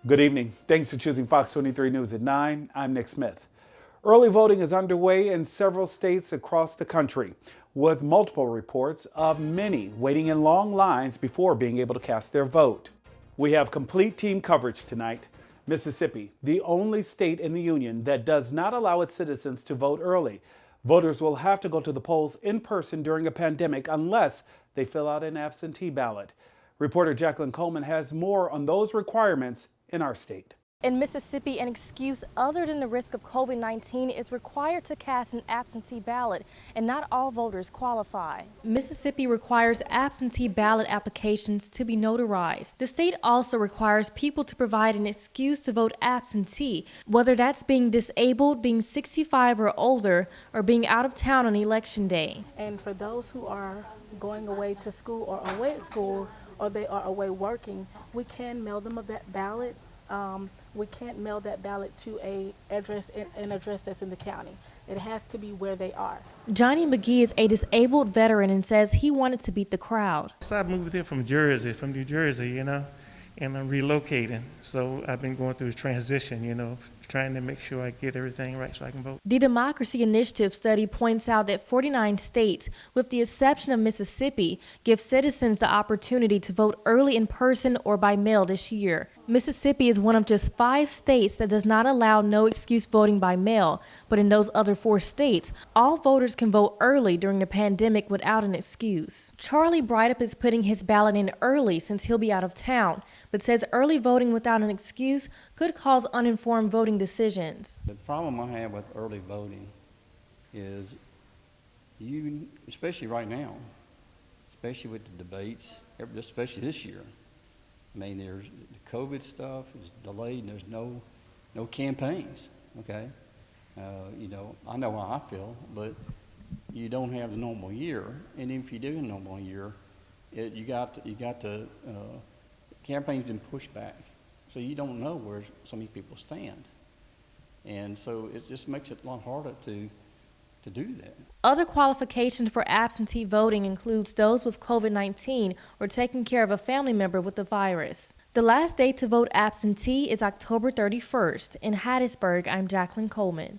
Good evening. Thanks for choosing Fox 23 News at 9. I'm Nick Smith. Early voting is underway in several states across the country, with multiple reports of many waiting in long lines before being able to cast their vote. We have complete team coverage tonight. Mississippi, the only state in the union that does not allow its citizens to vote early. Voters will have to go to the polls in person during a pandemic unless they fill out an absentee ballot. Reporter Jaclyn Coleman has more on those requirements in our state. In Mississippi, an excuse other than the risk of COVID-19 is required to cast an absentee ballot, and not all voters qualify. Mississippi requires absentee ballot applications to be notarized. The state also requires people to provide an excuse to vote absentee, whether that's being disabled, being 65 or older, or being out of town on election day. And for those who are going away to school or away at school, or they are away working, we can mail them that ballot. We can't mail that ballot to an address that's in the county. It has to be where they are. Johnny McGee is a disabled veteran and says he wanted to beat the crowd. So I moved here from New Jersey, and I'm relocating. So I've been going through a transition, trying to make sure I get everything right so I can vote. The Democracy Initiative study points out that 49 states, with the exception of Mississippi, give citizens the opportunity to vote early in person or by mail this year. Mississippi is one of just 5 states that does not allow no excuse voting by mail, but in those other 4 states, all voters can vote early during the pandemic without an excuse. Charlie Brightup is putting his ballot in early since he'll be out of town, but says early voting without an excuse could cause uninformed voting decisions. The problem I have with early voting is especially right now, especially with the debates, especially this year. I mean, there's the COVID stuff is delayed, and there's no campaigns. Okay, I know how I feel, but you don't have the normal year, and if you do a normal year, you got the campaign's been pushed back, so you don't know where some of these people stand, and so it just makes it a lot harder to do that. Other qualifications for absentee voting includes those with COVID-19 or taking care of a family member with the virus. The last day to vote absentee is October 31st. In Hattiesburg, I'm Jaclyn Coleman.